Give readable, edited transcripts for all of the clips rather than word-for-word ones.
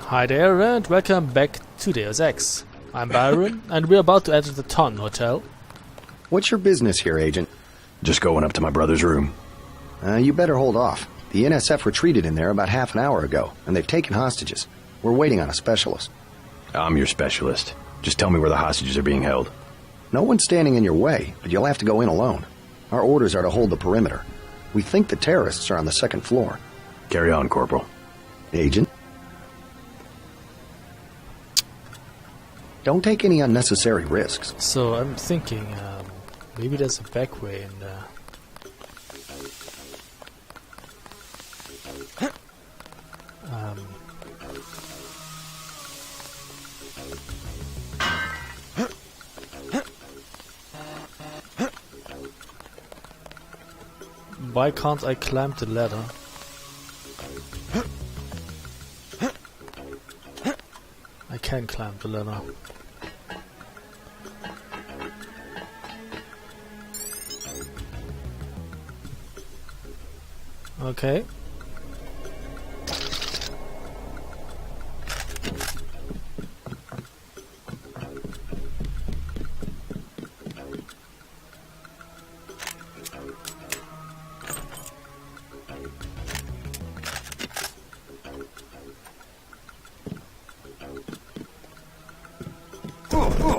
Hi there and welcome back to Deus Ex. I'm Byron and we're about to enter the Ton Hotel. What's your business here, Agent? Just going up to my brother's room. You better hold off. The NSF retreated in there about half an hour ago, and they've taken hostages. We're waiting on a specialist. I'm your specialist. Just tell me where the hostages are being held. No one's standing in your way, but you'll have to go in alone. Our orders are to hold the perimeter. We think the terrorists are on the second floor. Carry on, Corporal. Agent? Don't take any unnecessary risks. So I'm thinking, maybe there's a back way in there. Why can't I climb the ladder? I can climb the ladder. Okay.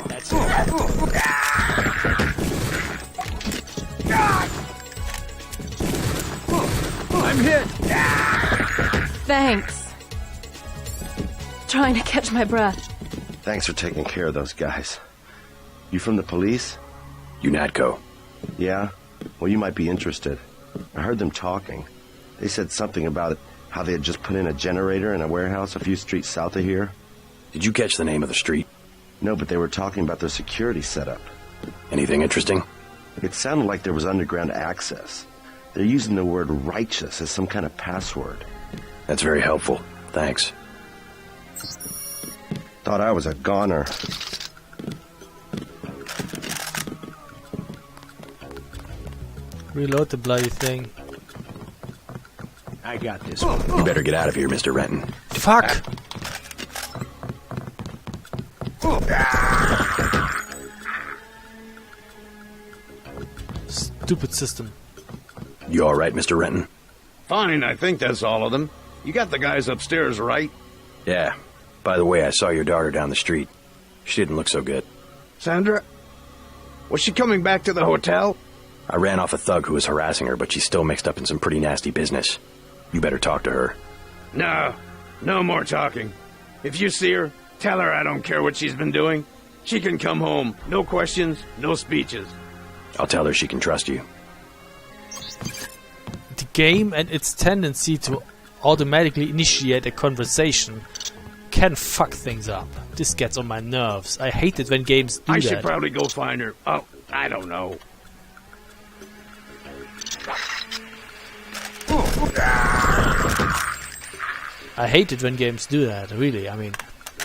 That's it. I'm hit! Thanks. Trying to catch my breath. Thanks for taking care of those guys. You from the police? UNATCO. Yeah? Well, you might be interested. I heard them talking. They said something about how they had just put in a generator in a warehouse a few streets south of here. Did you catch the name of the street? No, but they were talking about their security setup. Anything interesting? It sounded like there was underground access. They're using the word righteous as some kind of password. That's very helpful. Thanks. Thought I was a goner. Reload the bloody thing. I got this one. You better get out of here, Mr. Renton. Fuck! Stupid system. You alright, Mr. Renton? Fine, I think that's all of them. You got the guys upstairs, right? Yeah. By the way, I saw your daughter down the street. She didn't look so good. Sandra? Was she coming back to the hotel? I ran off a thug who was harassing her, but she's still mixed up in some pretty nasty business. You better talk to her. No more talking. If you see her, tell her I don't care what she's been doing. She can come home. No questions, no speeches. I'll tell her she can trust you. The game and its tendency to automatically initiate a conversation can fuck things up. This gets on my nerves. I hate it when games do I that. should probably go find her. Oh, I don't know. I hate it when games do that, really. I mean,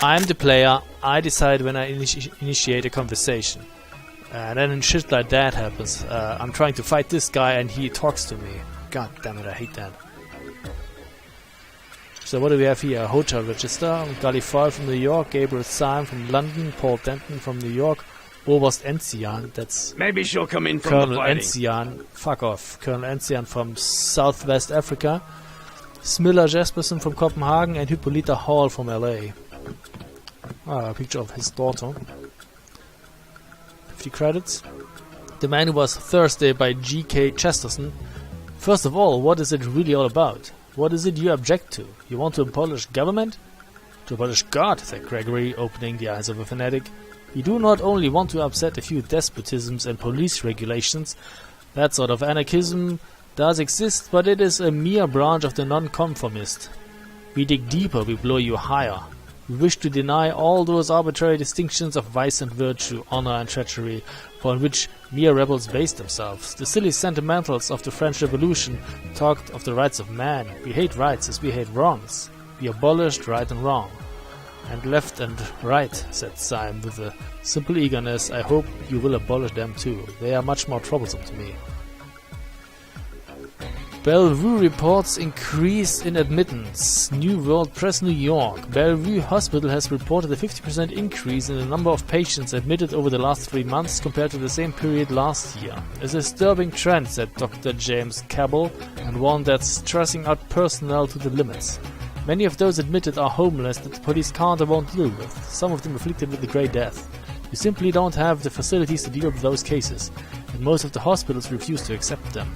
I'm the player, I decide when I initiate a conversation. And then shit like that happens. I'm trying to fight this guy and he talks to me. God damn it, I hate that. So what do we have here? Hotel register. Galifal from New York, Gabriel Syme from London, Paul Denton from New York, Oberst Enzian, that's Maybe she'll come in from Colonel the fighting. Enzian, fuck off. Colonel Enzian from Southwest Africa, Smilla Jespersen from Copenhagen, and Hippolyta Hall from LA. A picture of his daughter. 50 credits. The Man Who Was Thursday by G.K. Chesterton. First of all, what is it really all about? What is it you object to? You want to abolish government? To abolish God, said Gregory, opening the eyes of a fanatic. You do not only want to upset a few despotisms and police regulations. That sort of anarchism does exist, but it is a mere branch of the nonconformist. We dig deeper, we blow you higher. We wish to deny all those arbitrary distinctions of vice and virtue, honor and treachery, upon which mere rebels based themselves. The silly sentimentals of the French Revolution talked of the rights of man. We hate rights as we hate wrongs. We abolished right and wrong. And left and right, said Syme with a simple eagerness. I hope you will abolish them too. They are much more troublesome to me. Bellevue reports increase in admittance. New World Press, New York. Bellevue Hospital has reported a 50% increase in the number of patients admitted over the last 3 months compared to the same period last year. A disturbing trend, said Dr. James Cabell, and one that's stressing out personnel to the limits. Many of those admitted are homeless that the police can't or won't deal with, some of them afflicted with the Great Death. You simply don't have the facilities to deal with those cases, and most of the hospitals refuse to accept them.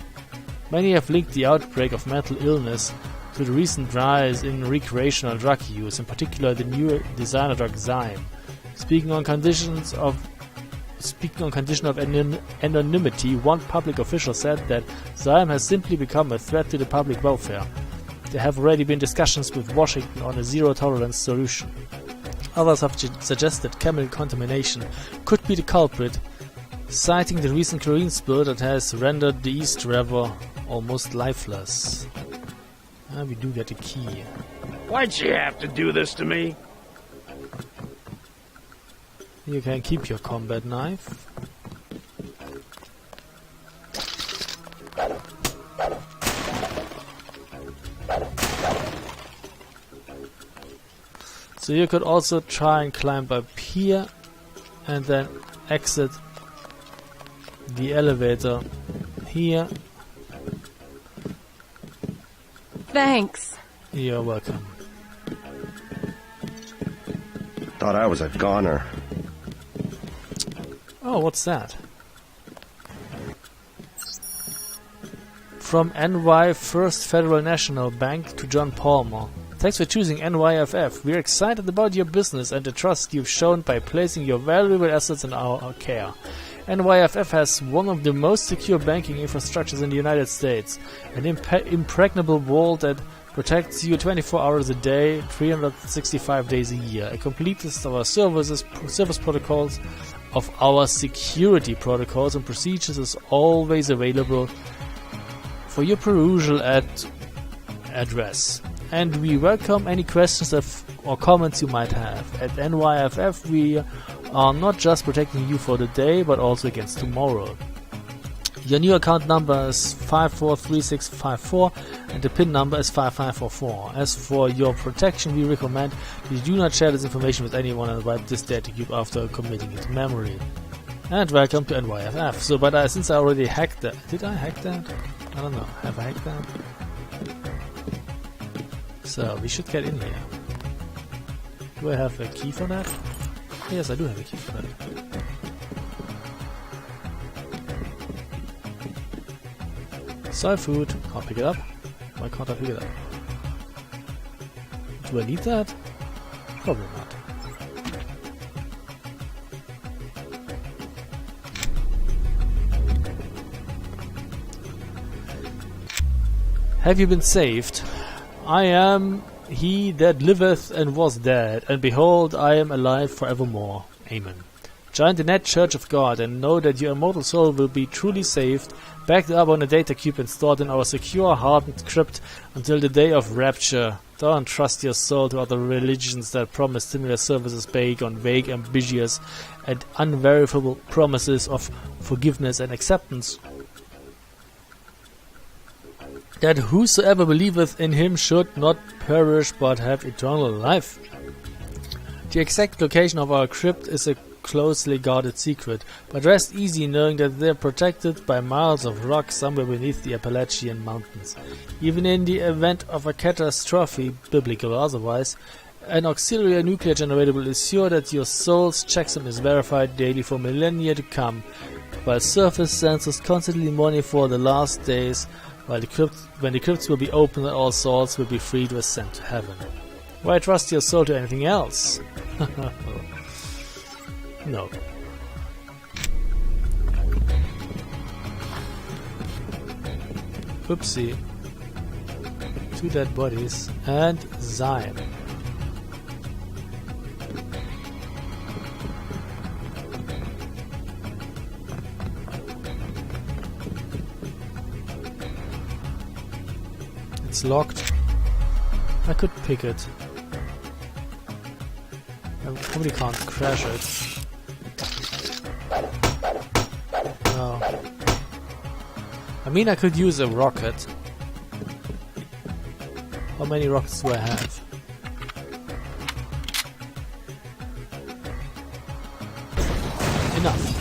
Many have linked the outbreak of mental illness to the recent rise in recreational drug use, in particular the new designer drug Zyme. Speaking on condition of anonymity, one public official said that Zyme has simply become a threat to the public welfare. There have already been discussions with Washington on a zero-tolerance solution. Others have suggested chemical contamination could be the culprit, citing the recent chlorine spill that has rendered the East River almost lifeless. We do get a key. Why'd she have to do this to me? You can keep your combat knife. So you could also try and climb up here and then exit the elevator here. Thanks. You're welcome. Thought I was a goner. Oh, what's that? From NY First Federal National Bank to John Palmer. Thanks for choosing NYFF. We're excited about your business and the trust you've shown by placing your valuable assets in our care. NYFF has one of the most secure banking infrastructures in the United States, an impregnable wall that protects you 24 hours a day, 365 days a year, a complete list of our service protocols, of our security protocols and procedures is always available for your perusal at address. And we welcome any questions or comments you might have. At NYFF we are not just protecting you for the day, but also against tomorrow. Your new account number is 543654 and the PIN number is 5544. As for your protection, we recommend that you do not share this information with anyone and wipe this data cube after committing it to memory. And welcome to NYFF. So, but since I already hacked that, did I hack that? I don't know. Have I hacked that? So we should get in here. Do I have a key for that? Yes, I do have a key for that. Soy food. Can't pick it up. Why can't I pick it up? Do I need that? Probably not. Have you been saved? I am he that liveth and was dead, and behold, I am alive forevermore. Amen. Join the net Church of God and know that your immortal soul will be truly saved, backed up on a data cube and stored in our secure, hardened crypt until the day of rapture. Don't trust your soul to other religions that promise similar services based on vague, ambiguous, and unverifiable promises of forgiveness and acceptance. That whosoever believeth in him should not perish but have eternal life. The exact location of our crypt is a closely guarded secret, but rest easy knowing that they are protected by miles of rock somewhere beneath the Appalachian Mountains. Even in the event of a catastrophe, biblical or otherwise, an auxiliary nuclear generator will ensure that your soul's checksum is verified daily for millennia to come, while surface sensors constantly monitor the last days, when the crypts will be opened and all souls will be freed or sent to heaven. Why trust your soul to anything else? No. Oopsie. 2 dead bodies and Zyme. It's locked. I could pick it. I probably can't crash it. No. I mean, I could use a rocket. How many rockets do I have? Enough.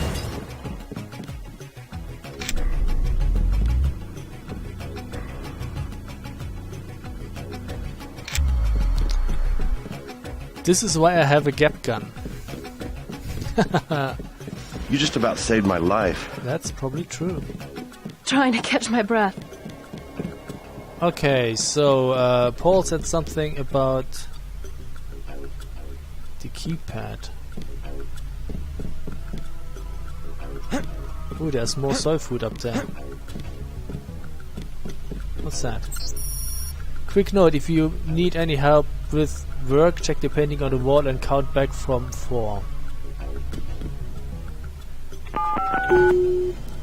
This is why I have a gap gun. You just about saved my life. That's probably true. Trying to catch my breath. Okay, so Paul said something about the keypad. Ooh, there's more soy food up there. What's that? Quick note, if you need any help with work, check the painting on the wall and count back from 4.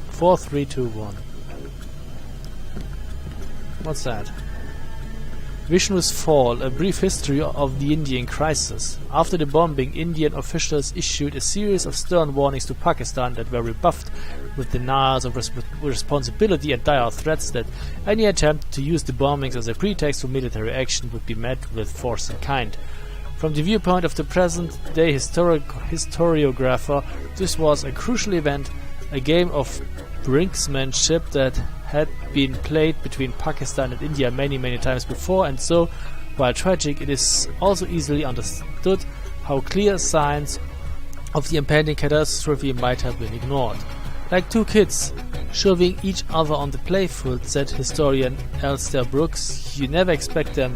4, 3, 2, 1. What's that? Vishnu's Fall, a brief history of the Indian crisis. After the bombing, Indian officials issued a series of stern warnings to Pakistan that were rebuffed with denials of responsibility and dire threats that any attempt to use the bombings as a pretext for military action would be met with force in kind. From the viewpoint of the present-day historiographer, this was a crucial event, a game of brinksmanship that had been played between Pakistan and India many times before, and so, while tragic, it is also easily understood how clear signs of the impending catastrophe might have been ignored. Like two kids shoving each other on the playfield, said historian Alistair Brooks, you never expect them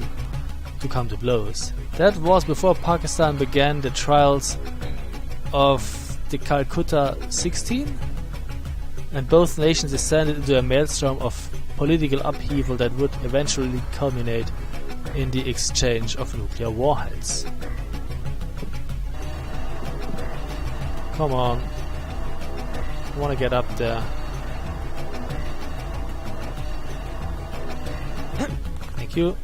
to come to blows. That was before Pakistan began the trials of the Calcutta 16, and both nations descended into a maelstrom of political upheaval that would eventually culminate in the exchange of nuclear warheads. Come on. I want to get up there. Thank you.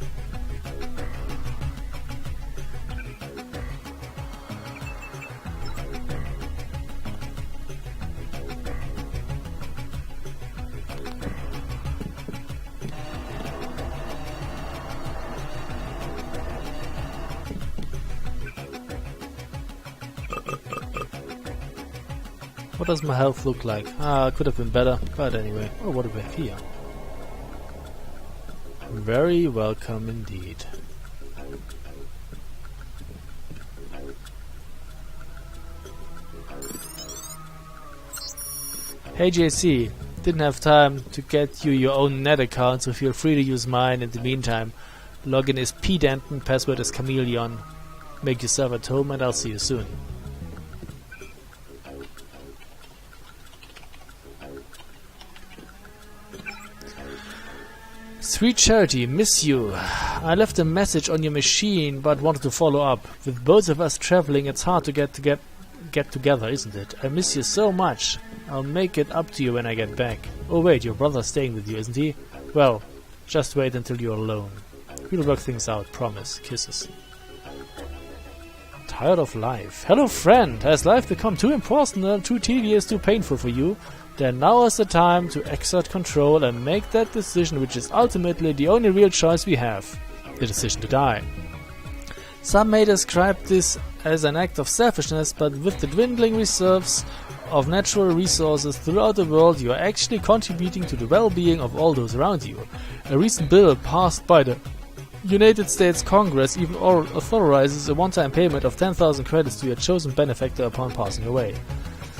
What does my health look like? Could have been better, but anyway. Oh, what do we have here? Very welcome indeed. Hey JC, didn't have time to get you your own net account, so feel free to use mine in the meantime. Login is pdanton, password is chameleon. Make yourself at home and I'll see you soon. Sweet Charity, miss you. I left a message on your machine but wanted to follow up. With both of us traveling, it's hard to get together, isn't it? I miss you so much. I'll make it up to you when I get back. Oh wait, your brother's staying with you, isn't he? Well, just wait until you're alone. We'll work things out, promise. Kisses. Tired of life. Hello friend, has life become too impersonal, too tedious, too painful for you? Then now is the time to exert control and make that decision which is ultimately the only real choice we have. The decision to die. Some may describe this as an act of selfishness, but with the dwindling reserves of natural resources throughout the world, you are actually contributing to the well-being of all those around you. A recent bill passed by the United States Congress even authorizes a one-time payment of 10,000 credits to your chosen benefactor upon passing away.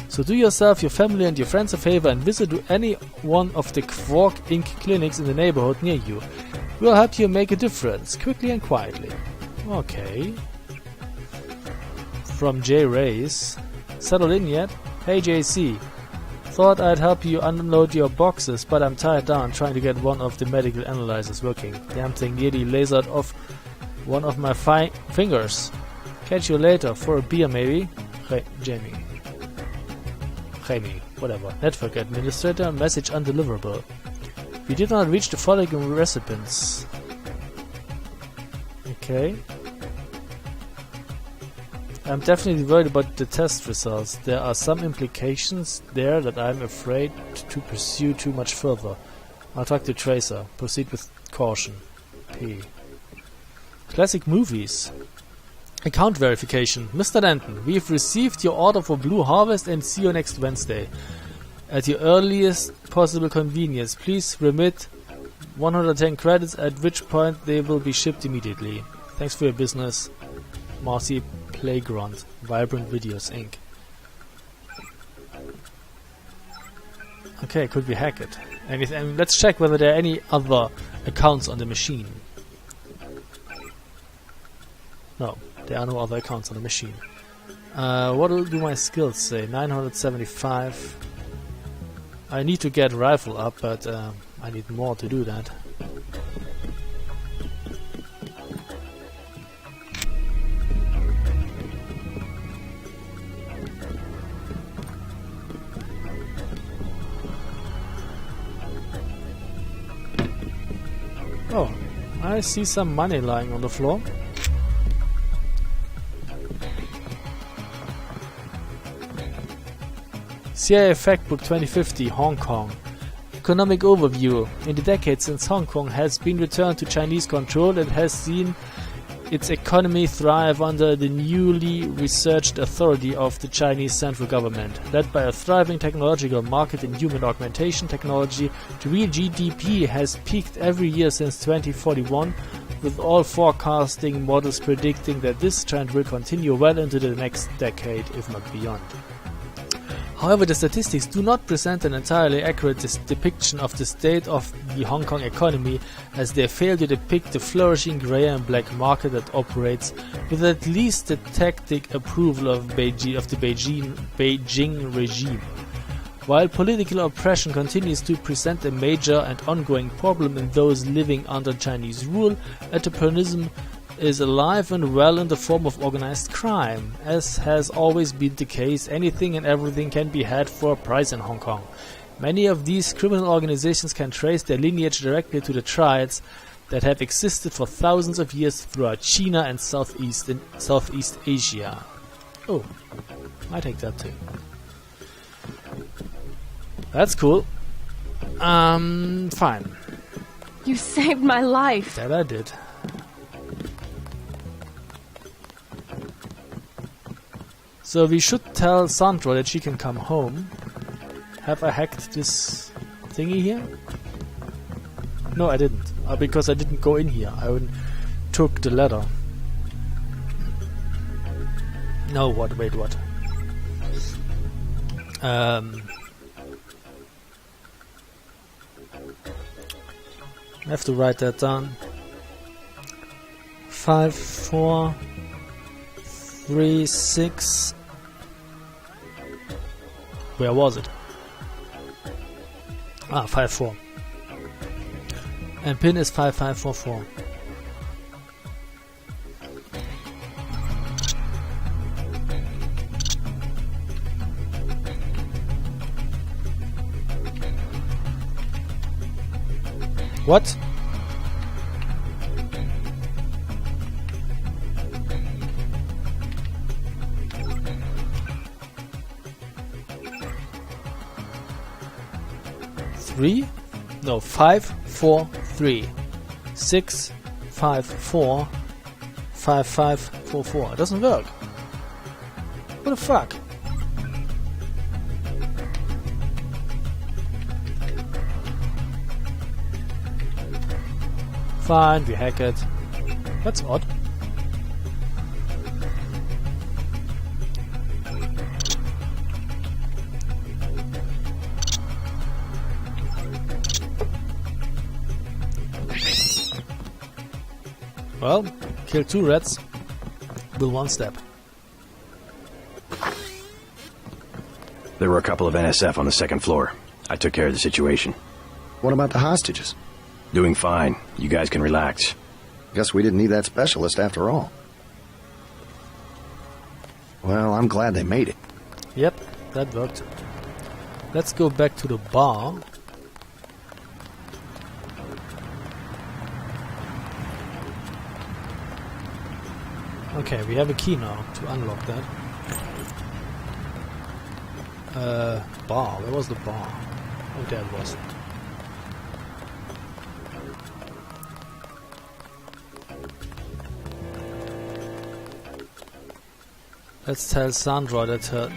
So do yourself, your family and your friends a favor and visit any one of the Quark Inc. clinics in the neighborhood near you. We'll help you make a difference, quickly and quietly. Okay. From J. Race. Settled in yet? Hey JC. Thought I'd help you unload your boxes, but I'm tied down trying to get one of the medical analyzers working. Damn thing nearly lasered off one of my fingers. Catch you later, for a beer maybe? Hey, Jamie. Jamie, whatever. Network administrator, message undeliverable. We did not reach the following recipients. Okay. I'm definitely worried about the test results. There are some implications there that I'm afraid to pursue too much further. I'll talk to Tracer. Proceed with caution. P. Classic movies. Account verification. Mr. Denton, we've received your order for Blue Harvest and see you next Wednesday. At your earliest possible convenience, please remit 110 credits, at which point they will be shipped immediately. Thanks for your business. Marcy Playground. Vibrant Videos, Inc. Okay, could we hack it? And let's check whether there are any other accounts on the machine. No, there are no other accounts on the machine. What do my skills say? 975. I need to get rifle up, but I need more to do that. Oh, I see some money lying on the floor. CIA Factbook 2050, Hong Kong. Economic overview. In the decades since Hong Kong has been returned to Chinese control, it has seen its economy thrive under the newly researched authority of the Chinese central government. Led by a thriving technological market in human augmentation technology, the real GDP has peaked every year since 2041, with all forecasting models predicting that this trend will continue well into the next decade, if not beyond. However, the statistics do not present an entirely accurate depiction of the state of the Hong Kong economy, as they fail to depict the flourishing grey and black market that operates with at least the tacit approval of the Beijing regime. While political oppression continues to present a major and ongoing problem in those living under Chinese rule, entrepreneurism is alive and well in the form of organized crime. As has always been the case, anything and everything can be had for a price in Hong Kong. Many of these criminal organizations can trace their lineage directly to the triads that have existed for thousands of years throughout China and Southeast Asia. Oh, I take that too. That's cool. Fine. You saved my life. That I did. So we should tell Sandra that she can come home. Have I hacked this thingy here? No, I didn't. Because I didn't go in here. I took the ladder. No, what? Wait, what? I have to write that down. 5, 4, 3, 6. Where was it? 5, 4. And pin is 5544. What? Three? No, 5, 4, 3, 6, 5, 4, 5, 5, 4, 4. It doesn't work. What the fuck? Fine, we hack it. That's odd. Well, kill 2 rats with 1 step. There were a couple of NSF on the 2nd floor. I took care of the situation. What about the hostages? Doing fine. You guys can relax. Guess we didn't need that specialist after all. Well, I'm glad they made it. Yep, that worked. Let's go back to the bar. Okay, we have a key now to unlock that. Bar. Where was the bar? Oh, there it was. Let's tell Sandra that her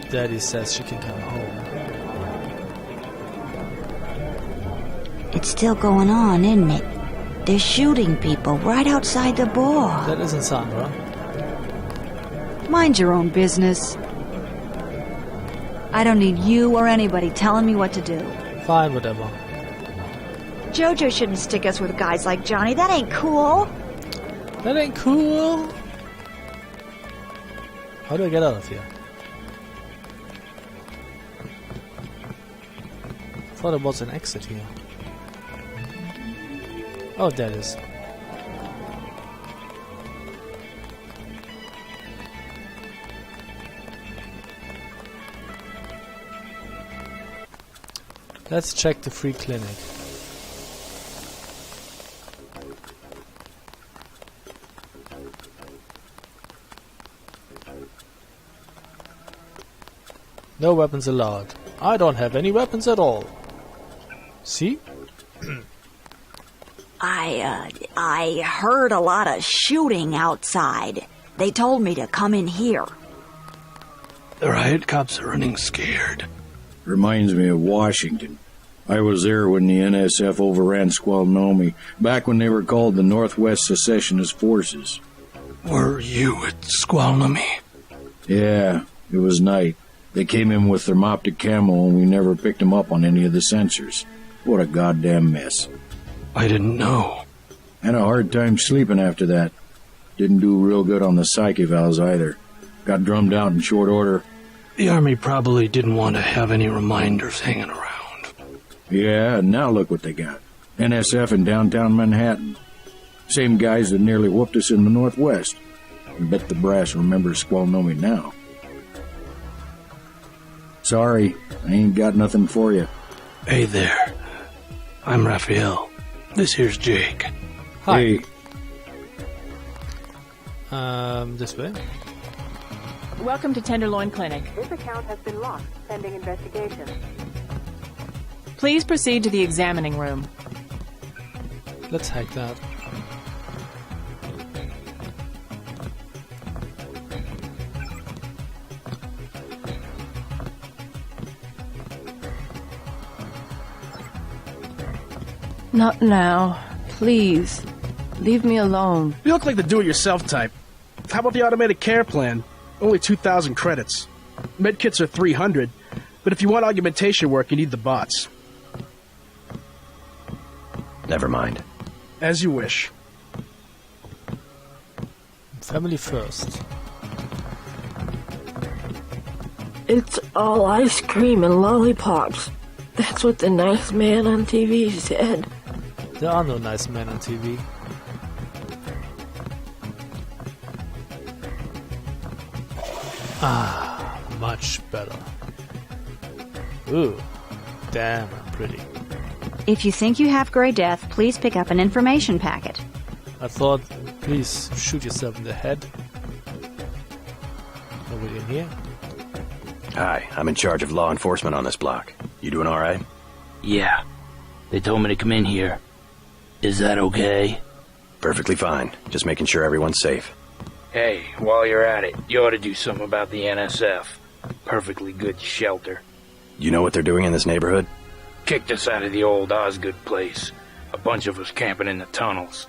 daddy says she can come home. It's still going on, isn't it? They're shooting people right outside the bar. That isn't Sandra. Mind your own business. I don't need you or anybody telling me what to do. Fine, whatever. Jojo shouldn't stick us with guys like Johnny. That ain't cool. That ain't cool. How do I get out of here? I thought there was an exit here. Oh, there it is. Let's check the free clinic. No weapons allowed. I don't have any weapons at all. See? I heard a lot of shooting outside. They told me to come in here. The riot cops are running scared. Reminds me of Washington. I was there when the NSF overran Squalnomi, back when they were called the Northwest Secessionist Forces. Were you at Squalnomi? Yeah, it was night. They came in with thermoptic camo and we never picked them up on any of the sensors. What a goddamn mess. I didn't know. Had a hard time sleeping after that. Didn't do real good on the psych evals either. Got drummed out in short order. The Army probably didn't want to have any reminders hanging around. Yeah, and now look what they got. NSF in downtown Manhattan. Same guys that nearly whooped us in the Northwest. I bet the brass remembers Squalnomi now. Sorry, I ain't got nothing for you. Hey there. I'm Raphael. This here's Jake. Hi. Hey, This way. Welcome to Tenderloin Clinic. This account has been locked, pending investigation. Please proceed to the examining room. Let's hack that. Not now. Please. Leave me alone. You look like the do-it-yourself type. How about the automated care plan? Only 2,000 credits. Medkits are 300, but if you want augmentation work, you need the bots. Never mind. As you wish. Family first. It's all ice cream and lollipops. That's what the nice man on TV said. There are no nice men on TV. Ah, much better. Ooh, damn, I'm pretty. If you think you have Grey Death, please pick up an information packet. I thought, please shoot yourself in the head. Nobody in here? Hi, I'm in charge of law enforcement on this block. You doing alright? Yeah. They told me to come in here. Is that okay? Perfectly fine. Just making sure everyone's safe. Hey, while you're at it, you ought to do something about the NSF. Perfectly good shelter. You know what they're doing in this neighborhood? Kicked us out of the old Osgood place. A bunch of us camping in the tunnels.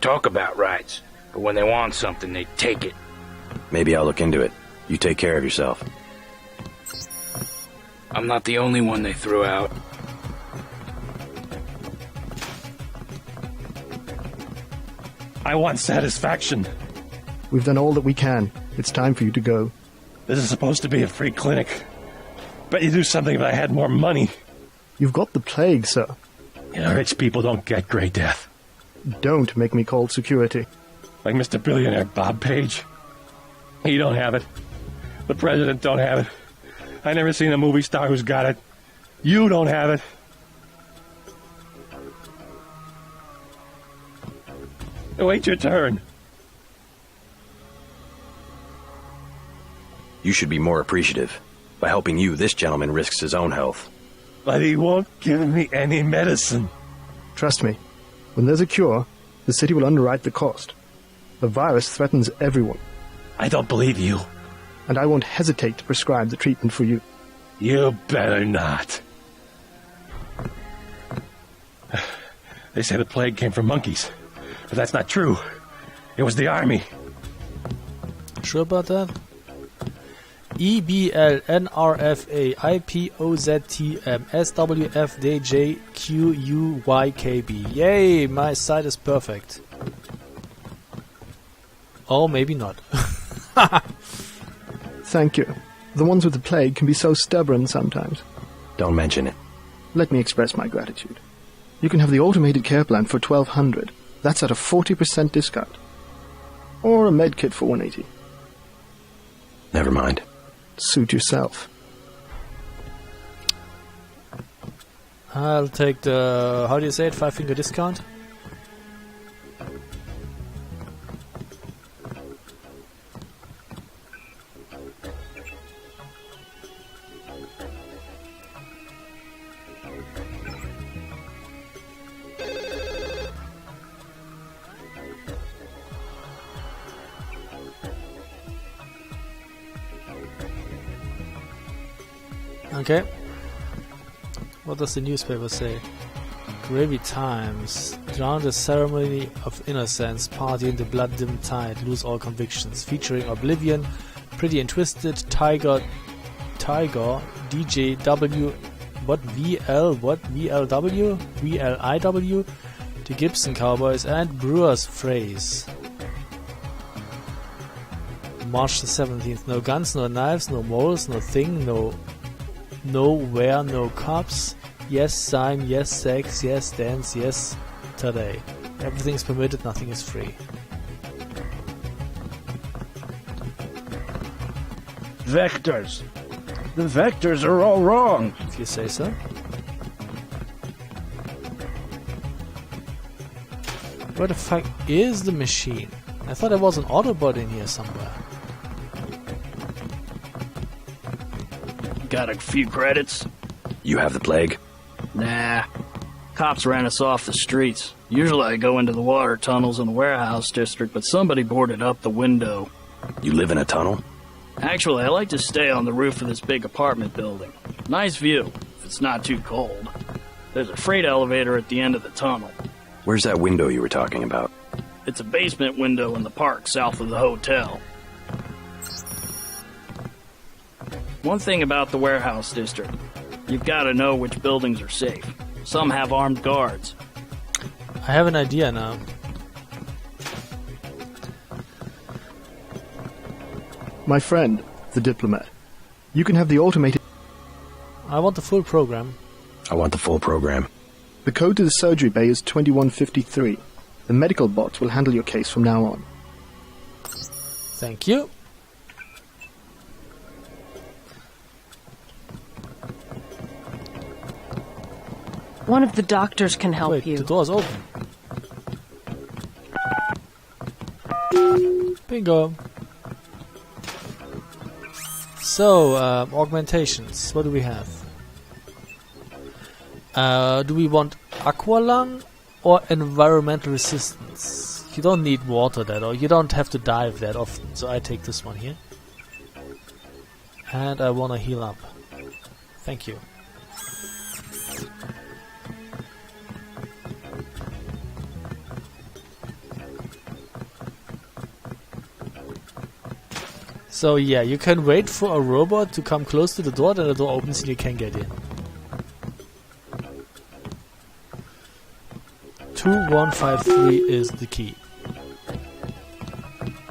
Talk about rights, but when they want something, they take it. Maybe I'll look into it. You take care of yourself. I'm not the only one they threw out. I want satisfaction. We've done all that we can. It's time for you to go. This is supposed to be a free clinic. Bet you do something if I had more money. You've got the plague, sir. You know, rich people don't get Grey Death. Don't make me call security. Like Mr. Billionaire Bob Page. He don't have it. The president don't have it. I never seen a movie star who's got it. You don't have it. Wait your turn. You should be more appreciative. By helping you, this gentleman risks his own health. But he won't give me any medicine. Trust me. When there's a cure, the city will underwrite the cost. The virus threatens everyone. I don't believe you. and I won't hesitate to prescribe the treatment for you. You better not. They say the plague came from monkeys, but that's not true. It was the army. Sure about that? EBLNRFAIPOZTMSWFDJQUYKB. Yay, my site is perfect. Or maybe not. Thank you. The ones with the plague can be so stubborn sometimes. Don't mention it. Let me express my gratitude. You can have the automated care plan for $1,200. That's at a 40% discount. Or a med kit for $180. Never mind. Suit yourself. I'll take the, how do you say it, 5-finger discount? Okay. What does the newspaper say? Gravy Times. Drown the ceremony of innocence, party in the blood-dimmed tide, lose all convictions. Featuring Oblivion, Pretty and Twisted, Tiger, DJ W, what VL, what VLW, VLIW, the Gibson Cowboys, and Brewer's Phrase. March the 17th. No guns, no knives, no moles, no thing, nowhere, no cops. Yes, time, yes, sex, yes, dance, yes, today. Everything's permitted, nothing is free. Vectors. The vectors are all wrong. If you say so. Where the fuck is the machine? I thought there was an Autobot in here somewhere. Got a few credits? You have the plague? Nah. Cops ran us off the streets. Usually I go into the water tunnels in the warehouse district, but somebody boarded up the window. You live in a tunnel? Actually, I like to stay on the roof of this big apartment building. Nice view, if it's not too cold. There's a freight elevator at the end of the tunnel. Where's that window you were talking about? It's a basement window in the park south of the hotel. One thing about the warehouse district, you've got to know which buildings are safe. Some have armed guards. I have an idea now. My friend, the diplomat. You can have the automated... I want the full program. I want the full program. The code to the surgery bay is 2153. The medical bots will handle your case from now on. Thank you. One of the doctors can help you. The door's open. Bingo. So, augmentations. What do we have? Do we want aqualung or environmental resistance? You don't need water that, or you don't have to dive that often. So I take this one here. And I wanna heal up. Thank you. So yeah, you can wait for a robot to come close to the door, then the door opens and you can get in. 2153 is the key.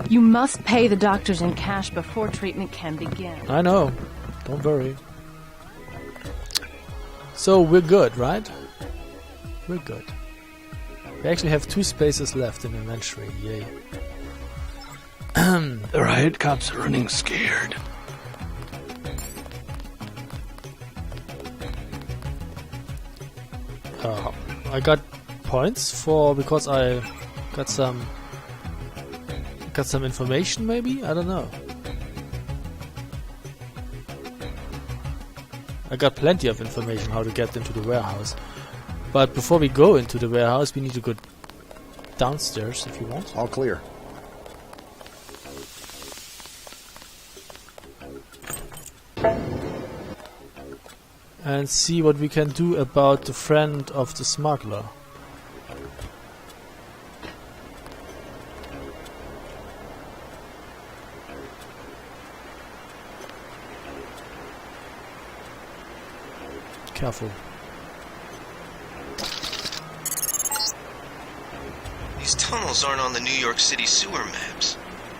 You must pay the doctors in cash before treatment can begin. I know. Don't worry. So we're good, right? We're good. We actually have 2 spaces left in inventory. Yay. The riot cops are running scared. I got points because I got some information maybe? I don't know. I got plenty of information how to get into the warehouse. But before we go into the warehouse, we need to go downstairs if you want. All clear. and see what we can do about the friend of the smuggler. Careful. These tunnels aren't on the New York City sewer maps.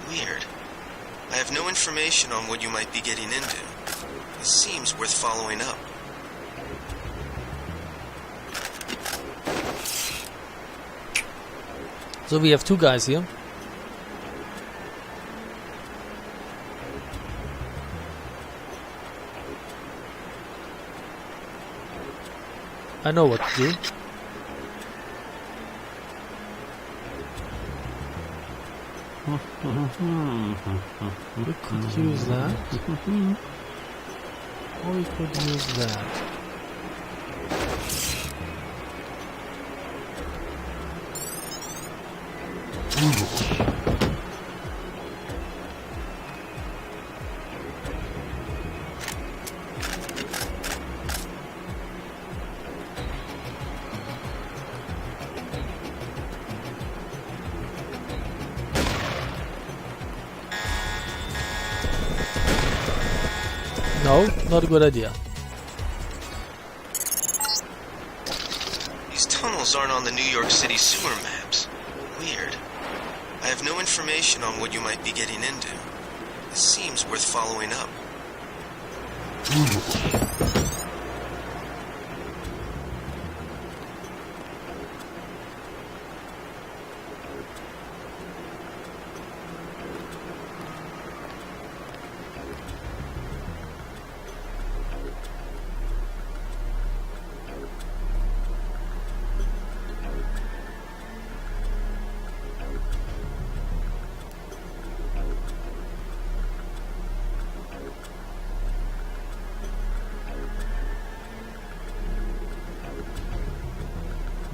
Weird. I have no information on what you might be getting into. This seems worth following up. So we have two guys here. I know what to do. We could use that. Or we could use that. No, not a good idea. These tunnels aren't on the New York City sewer maps. Weird. I have no information on what you might be getting into. This seems worth following up.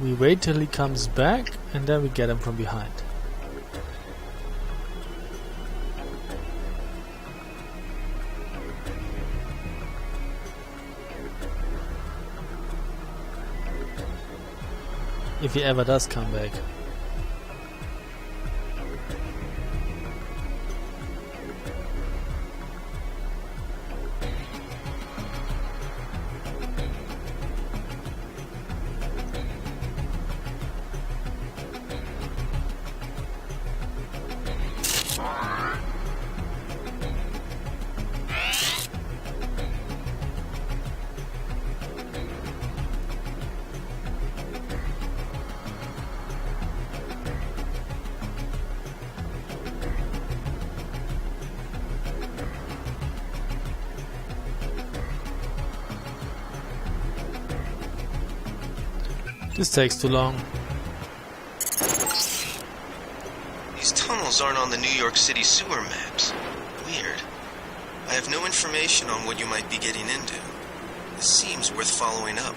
We wait till he comes back and then we get him from behind. If he ever does come back. This takes too long. These tunnels aren't on the New York City sewer maps. Weird. I have no information on what you might be getting into. This seems worth following up.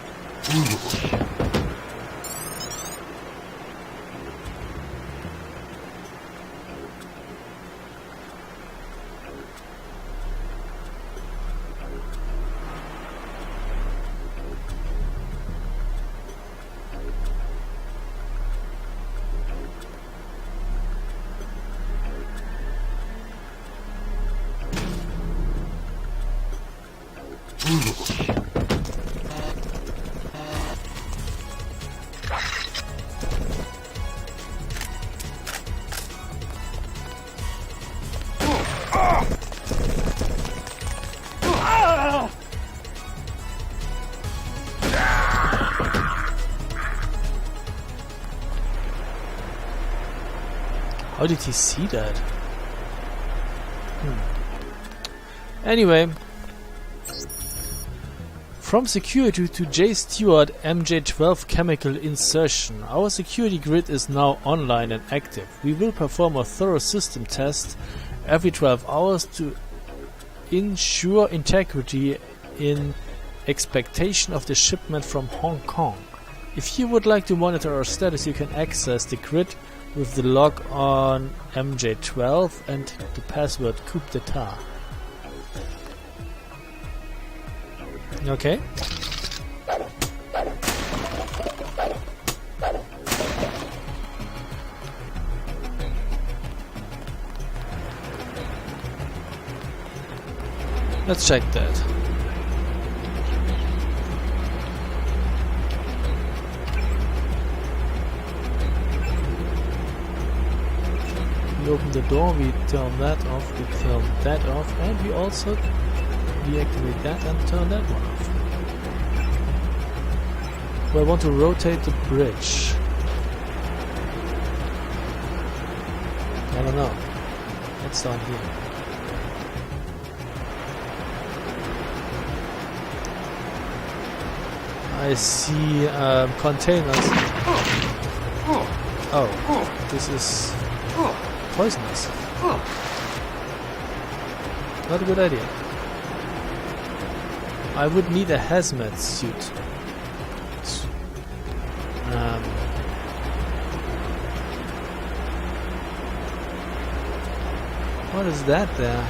How did he see that? Anyway, from security to J. Stewart MJ12 chemical insertion. Our security grid is now online and active. We will perform a thorough system test every 12 hours to ensure integrity in expectation of the shipment from Hong Kong. If you would like to monitor our status, you can access the grid with the log on MJ12 and the password coup d'etat. Okay. Let's check that. We open the door, we turn that off, we turn that off, and we also deactivate that and turn that one off. So I want to rotate the bridge. I don't know. What's down here? I see containers. Oh, this is poisonous. Not a good idea. I would need a hazmat suit. What is that there?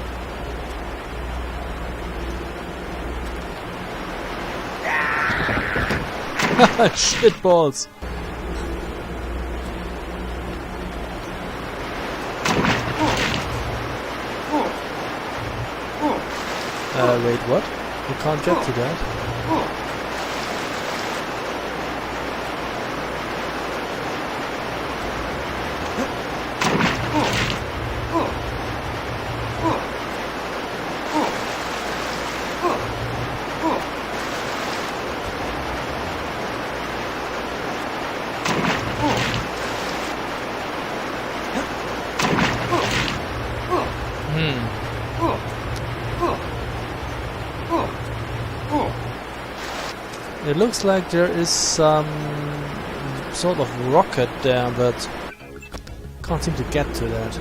Shit balls. Wait, what? You can't get to that. It looks like there is some sort of rocket there, but can't seem to get to that.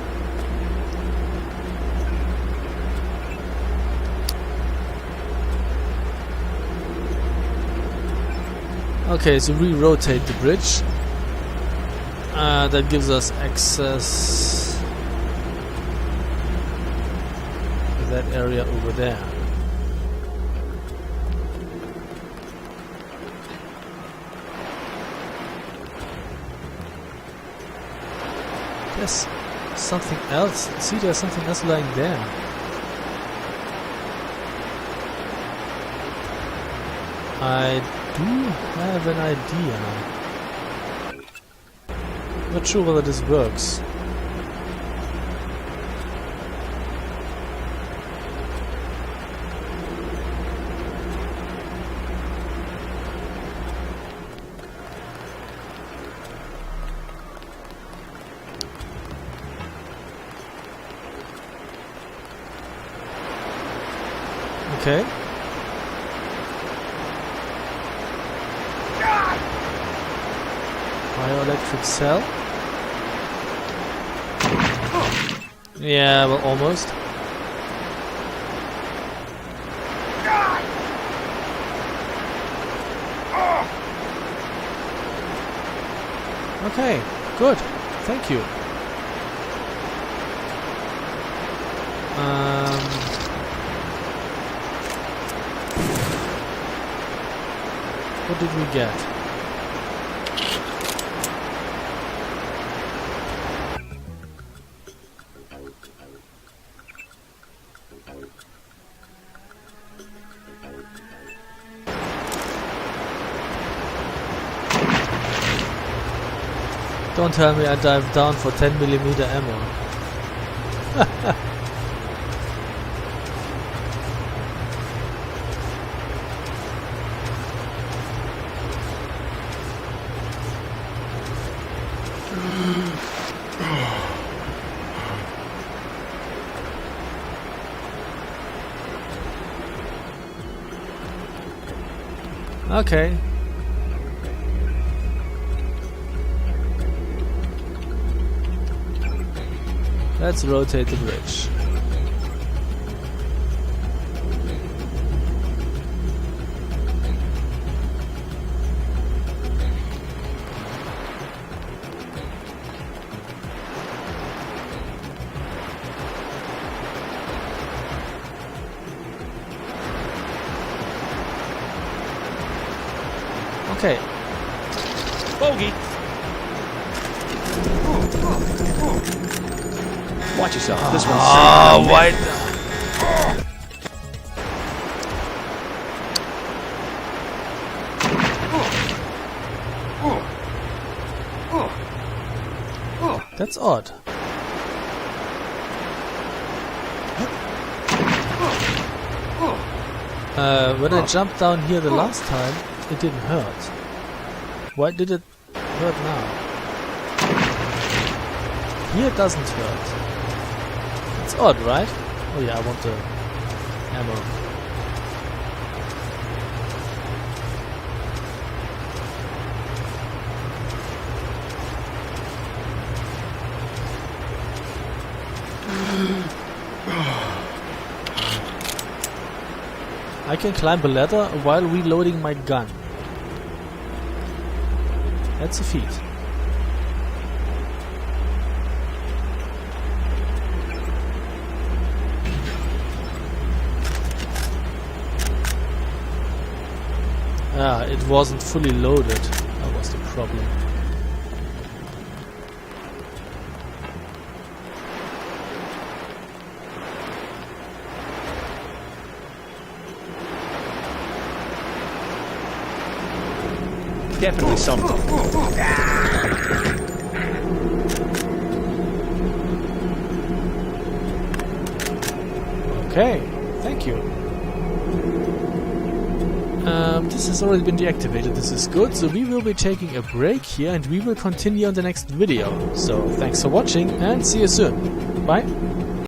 Okay, so we rotate the bridge. That gives us access to that area over there. There's something else. See, there's something else lying there. I do have an idea. Not sure whether this works. Okay. Bioelectric cell. Yeah, well, almost. Okay, good. Thank you. What did we get? Don't tell me I dived down for 10mm ammo. Okay. Let's rotate the bridge. Okay. Bogey! Watch yourself. This one's Oh, why? That's odd. When I jumped down here the last time, it didn't hurt. Why did it hurt now? Here it doesn't hurt. It's odd, right? Oh yeah, I want the ammo. I can climb a ladder while reloading my gun. That's a feat. Ah, it wasn't fully loaded. That was the problem. definitely something. Okay, thank you. This has already been deactivated. This is good. So we will be taking a break here and we will continue on the next video. So thanks for watching and see you soon. Bye.